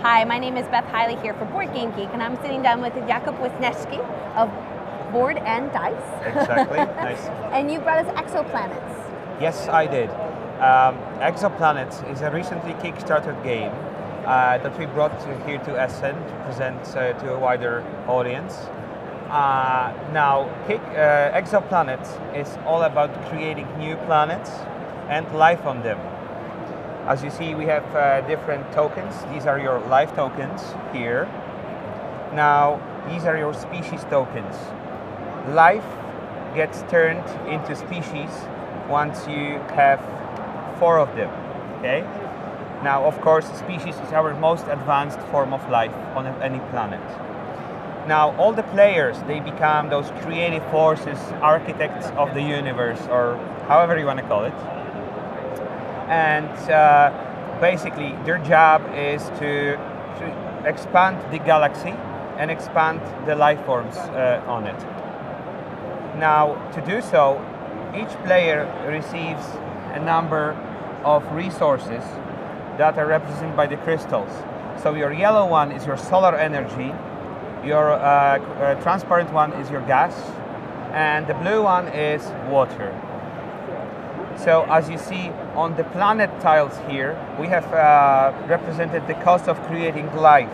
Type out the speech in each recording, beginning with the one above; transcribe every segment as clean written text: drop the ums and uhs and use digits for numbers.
Hi, my name is Beth Hiley here for BoardGameGeek, and I'm sitting down with Jakub Wisniewski of Board and Dice. Exactly, nice. And you brought us Exoplanets. Yes, I did. Exoplanets is a recently kickstarted game that we brought here to Essen to present to a wider audience. Now, Exoplanets is all about creating new planets and life on them. As you see, we have different tokens. These are your life tokens here. Now, these are your species tokens. Life gets turned into species once you have 4 of them, okay? Now, of course, species is our most advanced form of life on any planet. Now, all the players, they become those creative forces, architects of the universe, or however you want to call it. And basically, their job is to expand the galaxy and expand the life forms on it. Now, to do so, each player receives a number of resources that are represented by the crystals. So your yellow one is your solar energy, your transparent one is your gas, and the blue one is water. So as you see on the planet tiles here, we have represented the cost of creating life.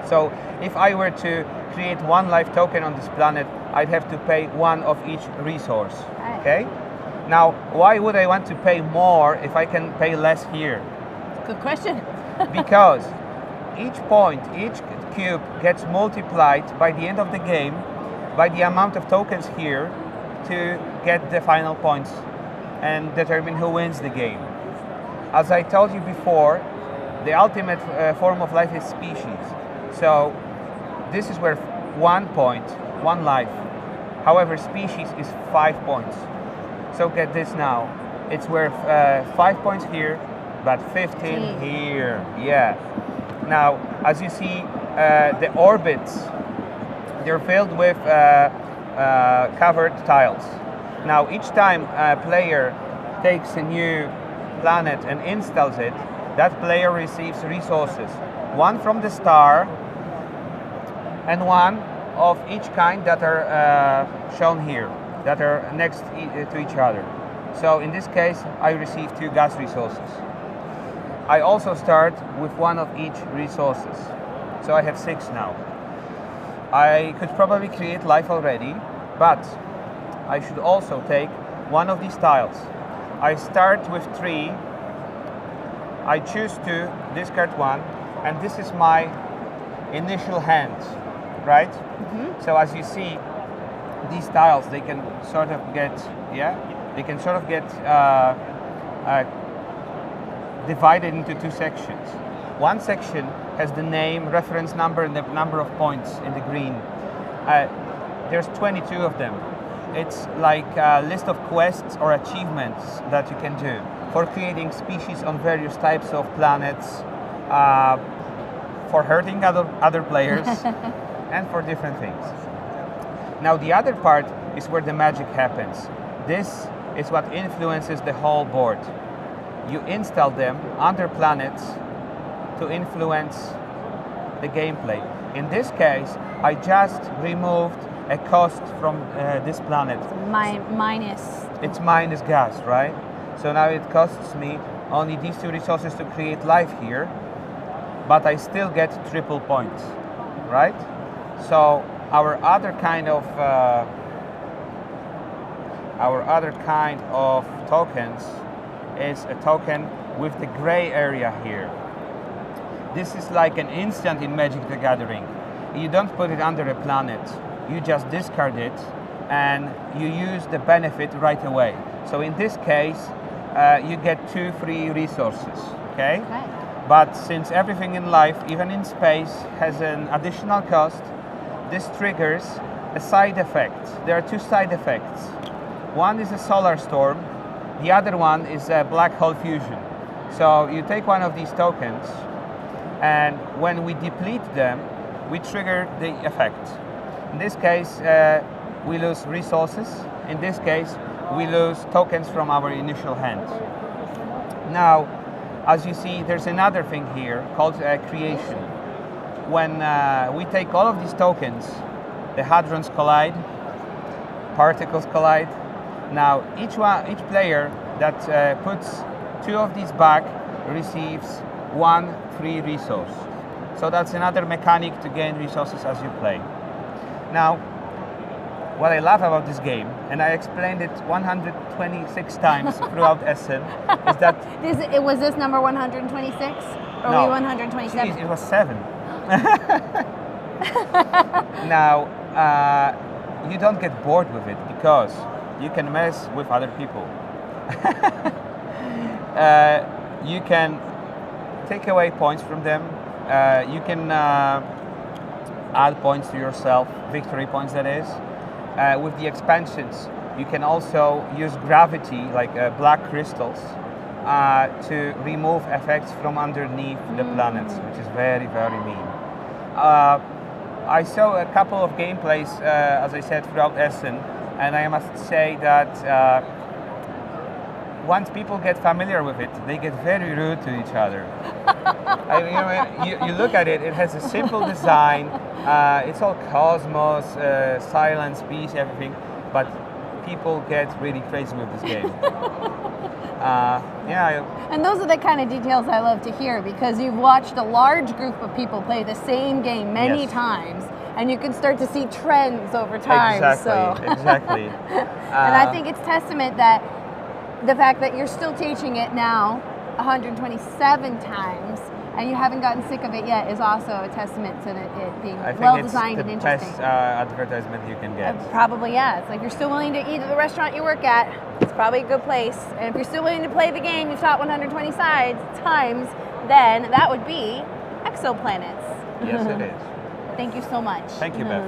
So if I were to create 1 life token on this planet, I'd have to pay 1 of each resource, okay? Now, why would I want to pay more if I can pay less here? Good question. Because each point, each cube gets multiplied by the end of the game by the amount of tokens here to get the final points and determine who wins the game. As I told you before, the ultimate form of life is species. So this is where 1 point, 1 life. However, species is 5 points. So get this now. It's worth 5 points here, but 15 here. Yeah. Now, as you see, the orbits, they're filled with covered tiles. Now, each time a player takes a new planet and installs it, that player receives resources. 1 from the star, and 1 of each kind that are shown here, that are next to each other. So in this case, I receive 2 gas resources. I also start with 1 of each resources. So I have 6 now. I could probably create life already, but I should also take 1 of these tiles. I start with 3. I choose to discard 1, and this is my initial hand, right? Mm-hmm. So as you see, these tiles, they can sort of get, divided into 2 sections. 1 section has the name, reference number, and the number of points in the green. There's 22 of them. It's like a list of quests or achievements that you can do for creating species on various types of planets, for hurting other players, and for different things. Now the other part is where the magic happens. This is what influences the whole board. You install them under planets to influence the gameplay. In this case, I just removed a cost from this planet. It's minus gas, right? So now it costs me only these 2 resources to create life here, but I still get triple points, right? So our other kind of tokens is a token with the gray area here. This is like an instant in Magic the Gathering. You don't put it under a planet, you just discard it and you use the benefit right away. So in this case, you get 2 free resources, okay? But since everything in life, even in space, has an additional cost, this triggers a side effect. There are 2 side effects. One is a solar storm, the other one is a black hole fusion. So you take 1 of these tokens, and when we deplete them, we trigger the effect. In this case, we lose resources. In this case, we lose tokens from our initial hand. Now, as you see, there's another thing here called creation. When we take all of these tokens, the hadrons collide, particles collide. Now, each player that puts 2 of these back receives 1 free resource. So that's another mechanic to gain resources as you play. Now, what I love about this game, and I explained it 126 times throughout Essen, is that... Was this number 126? Or no, were we 127? Geez, it was 7. Now, you don't get bored with it because you can mess with other people. You can take away points from them. You can add points to yourself, victory points that is. With the expansions, you can also use gravity, like black crystals, to remove effects from underneath the planets, which is very, very mean. I saw a couple of gameplays, as I said, throughout Essen, and I must say that once people get familiar with it, they get very rude to each other. You look at it, it has a simple design, it's all cosmos, silence, peace, everything, but people get really crazy with this game. And those are the kind of details I love to hear, because you've watched a large group of people play the same game many times, and you can start to see trends over time. Exactly. And I think it's testament that the fact that you're still teaching it now 127 times and you haven't gotten sick of it yet is also a testament to it being well designed and interesting. It's the best advertisement you can get. Probably, yeah. It's like, you're still willing to eat at the restaurant you work at, it's probably a good place. And if you're still willing to play the game you've taught 120 times, then that would be Exoplanets. Yes, it is. Thank you so much. Thank you, Beth.